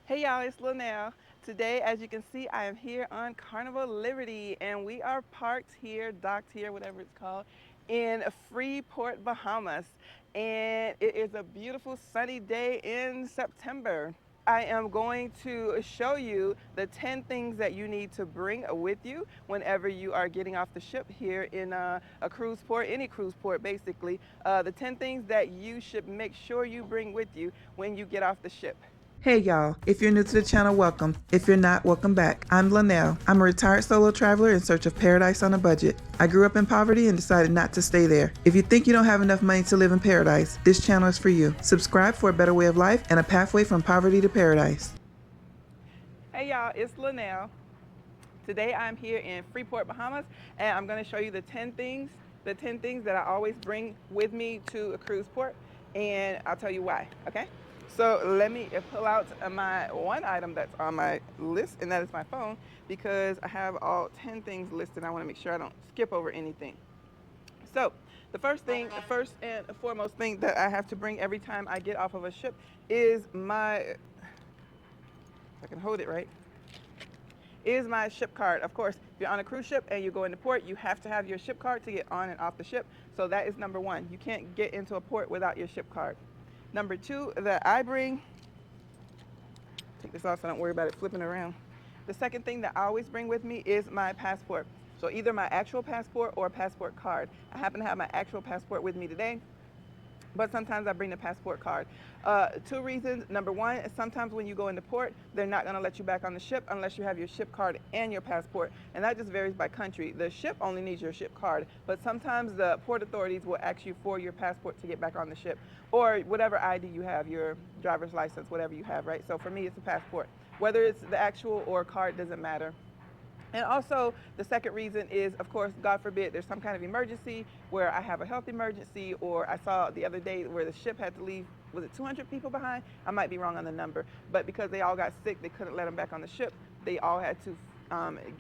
Hey y'all, it's Linnell. Today, as you can see, I am here on Carnival Liberty, and we are parked here, docked here, whatever it's called, in Freeport, Bahamas. And it is a beautiful sunny day in September. I am going to show you the 10 things that you need to bring with you whenever you are getting off the ship here in a cruise port, any cruise port basically. The 10 things that you should make sure you bring with you when you get off the ship. Hey y'all, if you're new to the channel, welcome. If you're not, welcome back. I'm Linnell. I'm a retired solo traveler in search of paradise on a budget. I grew up in poverty and decided not to stay there. If you think you don't have enough money to live in paradise, this channel is for you. Subscribe for a better way of life and a pathway from poverty to paradise. Hey y'all, it's Linnell. Today I'm here in Freeport, Bahamas, and I'm going to show you the 10 things that I always bring with me to a cruise port, and I'll tell you why, okay? So let me pull out my one item that's on my list, and that is my phone, because I have all 10 things listed. I want to make sure I don't skip over anything. So the first and foremost thing that I have to bring every time I get off of a ship is if I can hold it right, is my ship card. Of course, if you're on a cruise ship and you go into port, you have to have your ship card to get on and off the ship. So that is number one. You can't get into a port without your ship card. Number two that I bring, take this off so I don't worry about it flipping around. The second thing that I always bring with me is my passport. So either my actual passport or a passport card. I happen to have my actual passport with me today, but sometimes I bring the passport card. Two reasons. Number one, sometimes when you go into port, they're not going to let you back on the ship unless you have your ship card and your passport, and that just varies by country. The ship only needs your ship card, but sometimes the port authorities will ask you for your passport to get back on the ship, or whatever ID you have, your driver's license, whatever you have, right? So for me, it's a passport. Whether it's the actual or card doesn't matter. And also, the second reason is, of course, God forbid, there's some kind of emergency where I have a health emergency, or I saw the other day where the ship had to leave, was it 200 people behind? I might be wrong on the number. But because they all got sick, they couldn't let them back on the ship. They all had to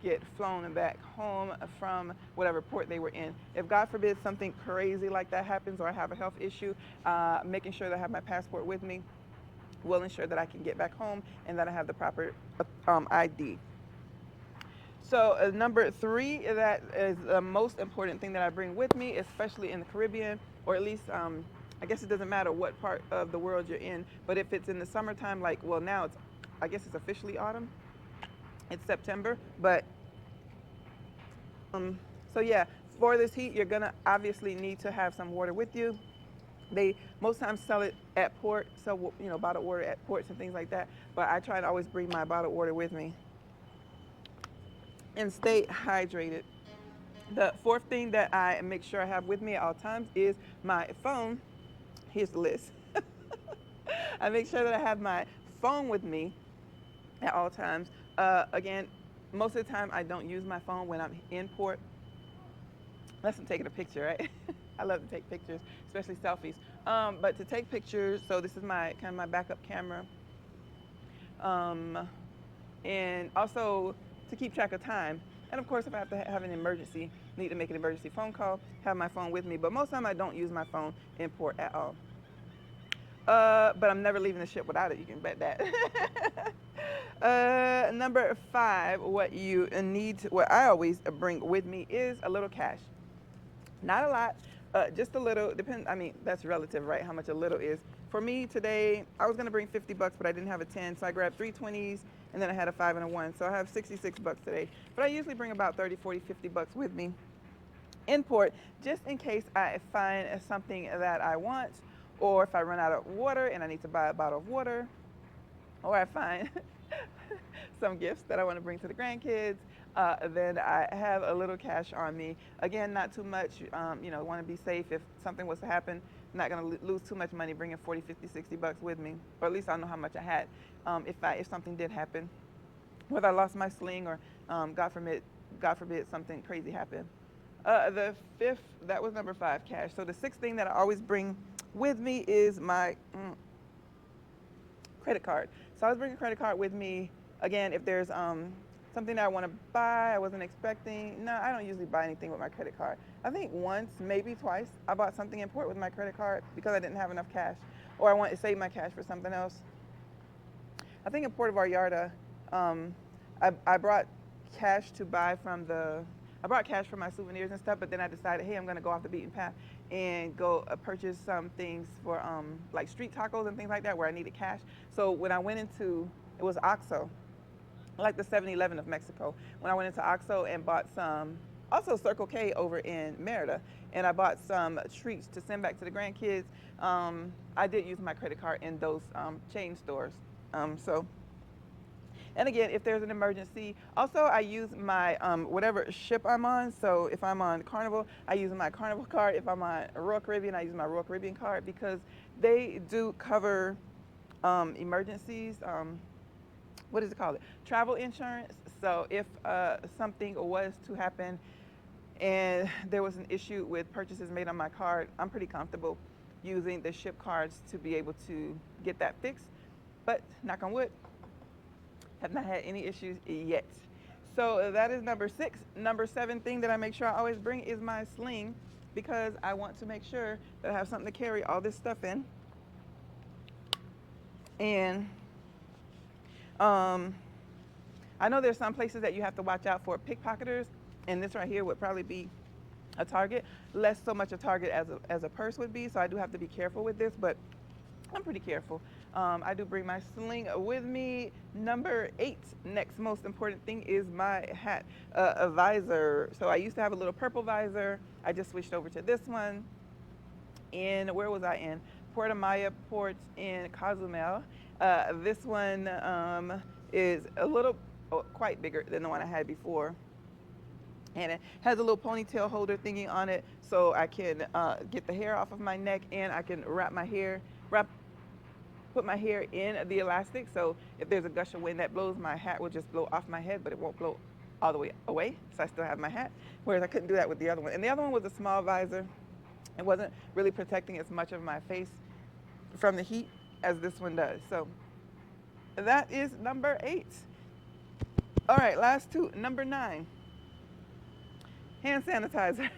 get flown back home from whatever port they were in. If God forbid something crazy like that happens, or I have a health issue, making sure that I have my passport with me will ensure that I can get back home and that I have the proper ID. So number three, that is the most important thing that I bring with me, especially in the Caribbean, or at least I guess it doesn't matter what part of the world you're in, but if it's in the summertime, like, well, now I guess it's officially autumn. It's September, but so yeah, for this heat, you're gonna obviously need to have some water with you. They most times sell it at port, so bottled water at ports and things like that. But I try to always bring my bottled water with me and stay hydrated. The fourth thing that I make sure I have with me at all times is my phone. Here's the list. I make sure that I have my phone with me at all times. Again, most of the time I don't use my phone when I'm in port, unless I'm taking a picture, right? I love to take pictures, especially selfies. But to take pictures, so this is my kind of my backup camera. And also to keep track of time. And of course, if I have to have an emergency, need to make an emergency phone call, have my phone with me. But most of the time, I don't use my phone in port at all. But I'm never leaving the ship without it. You can bet that. Number five, what I always bring with me is a little cash. Not a lot, just a little. I mean, that's relative, right? How much a little is. For me today, I was gonna bring 50 bucks, but I didn't have a 10, so I grabbed 3 20s, and then I had a 5 and a 1. So I have 66 bucks today. But I usually bring about 30, 40, 50 bucks with me in port, just in case I find something that I want, or if I run out of water and I need to buy a bottle of water, or I find some gifts that I want to bring to the grandkids, then I have a little cash on me. Again, not too much, want to be safe. If something was to happen, I'm not going to lose too much money bringing 40, 50, 60 bucks with me, or at least I know how much I had if something did happen, whether I lost my sling or God forbid something crazy happened. The fifth, that was number five, cash. So the sixth thing that I always bring with me is my credit card. So I always bring a credit card with me. Again, if there's something that I want to buy, I wasn't expecting. No, I don't usually buy anything with my credit card. I think once, maybe twice, I bought something in port with my credit card because I didn't have enough cash, or I wanted to save my cash for something else. I think in Puerto Vallarta, I brought cash to buy from I brought cash for my souvenirs and stuff, but then I decided, hey, I'm gonna go off the beaten path and go purchase some things for like street tacos and things like that where I needed cash. So when I went into, it was OXXO, like the 7-Eleven of Mexico. When I went into OXXO and bought some, also Circle K over in Merida, and I bought some treats to send back to the grandkids. I did use my credit card in those chain stores. So, and again, if there's an emergency, also I use my whatever ship I'm on. So if I'm on Carnival, I use my Carnival card. If I'm on Royal Caribbean, I use my Royal Caribbean card because they do cover emergencies. What is it called? Travel insurance. So if something was to happen and there was an issue with purchases made on my card, I'm pretty comfortable using the ship cards to be able to get that fixed. But knock on wood, have not had any issues yet. So that is number 6. Number 7 thing that I make sure I always bring is my sling, because I want to make sure that I have something to carry all this stuff in. And I know there's some places that you have to watch out for pickpocketers, and this right here would probably be a target. Less so much a target as a purse would be, so I do have to be careful with this, but I'm pretty careful. I do bring my sling with me. Number 8, next most important thing is my hat, a visor. So I used to have a little purple visor. I just switched over to this one. And where was I in? Puerto Maya Port in Cozumel. This one is a little, quite bigger than the one I had before. And it has a little ponytail holder thingy on it, so I can get the hair off of my neck, and I can put my hair in the elastic. So if there's a gush of wind that blows, my hat will just blow off my head, but it won't blow all the way away. So I still have my hat, whereas I couldn't do that with the other one. And the other one was a small visor. It wasn't really protecting as much of my face from the heat as this one does. So that is number 8. All right, last 2. Number 9, hand sanitizer.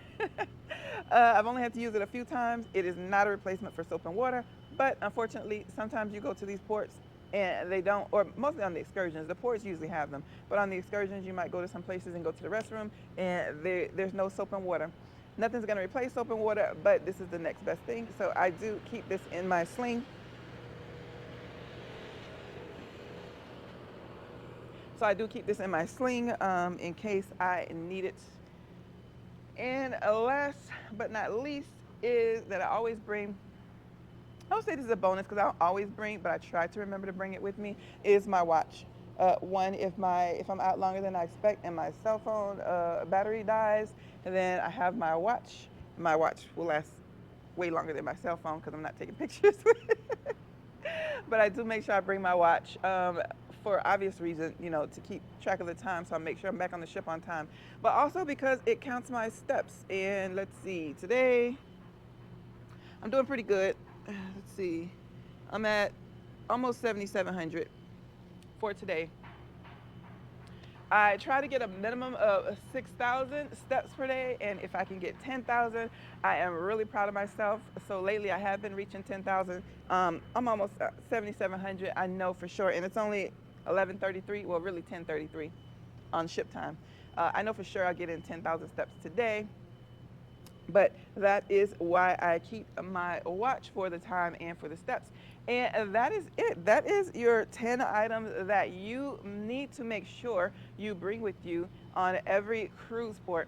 I've only had to use it a few times. It is not a replacement for soap and water, but unfortunately, sometimes you go to these ports and they don't, or mostly on the excursions, the ports usually have them, but on the excursions, you might go to some places and go to the restroom and there's no soap and water. Nothing's gonna replace soap and water, but this is the next best thing. So I do keep this in my sling. In case I need it. And last but not least is that I always bring, I would say this is a bonus because I don't always bring, but I try to remember to bring it with me, is my watch. One, if I'm out longer than I expect and my cell phone battery dies, and then I have my watch. My watch will last way longer than my cell phone because I'm not taking pictures with it. But I do make sure I bring my watch for obvious reason, to keep track of the time, so I make sure I'm back on the ship on time. But also because it counts my steps. And let's see, today I'm doing pretty good. Let's see, I'm at almost 7,700 for today. I try to get a minimum of 6,000 steps per day, and if I can get 10,000, I am really proud of myself. So lately I have been reaching 10,000. I'm almost 7,700, I know for sure, and it's only 11:33, well really 10:33 on ship time. I know for sure I'll get in 10,000 steps today, but that is why I keep my watch for the time and for the steps. And that is it. That is your 10 items that you need to make sure you bring with you on every cruise port.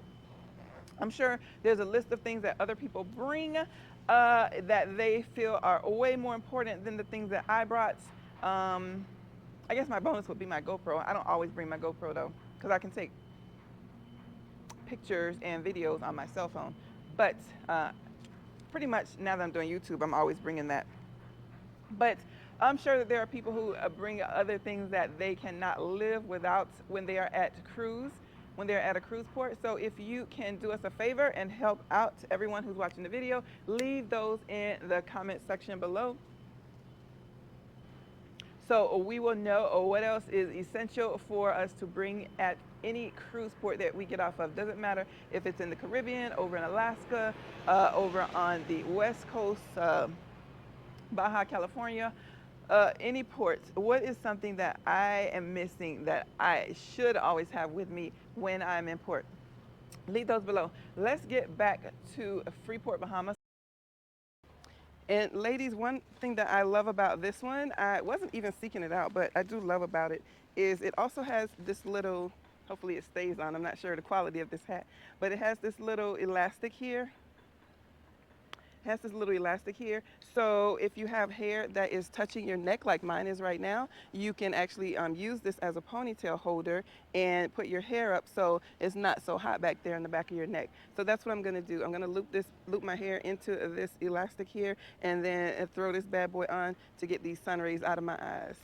I'm sure there's a list of things that other people bring that they feel are way more important than the things that I brought. I guess my bonus would be my GoPro. I don't always bring my GoPro though, because I can take pictures and videos on my cell phone. But pretty much now that I'm doing YouTube, I'm always bringing that. But I'm sure that there are people who bring other things that they cannot live without when they are at a cruise port. So if you can do us a favor and help out everyone who's watching the video, leave those in the comment section below, so we will know what else is essential for us to bring at any cruise port that we get off of. Doesn't matter if it's in the Caribbean, over in Alaska, over on the West Coast, Baja California, Any ports, what is something that I am missing that I should always have with me when I'm in port? Leave those below. Let's get back to Freeport, Bahamas. And ladies, one thing that I love about this one, I wasn't even seeking it out, but I do love about it, is it also has this little, hopefully it stays on, I'm not sure the quality of this hat, but it has this little elastic here. Has this little elastic here. So if you have hair that is touching your neck like mine is right now, you can actually use this as a ponytail holder and put your hair up so it's not so hot back there in the back of your neck. So that's what I'm gonna do. I'm gonna loop my hair into this elastic here and then throw this bad boy on to get these sun rays out of my eyes.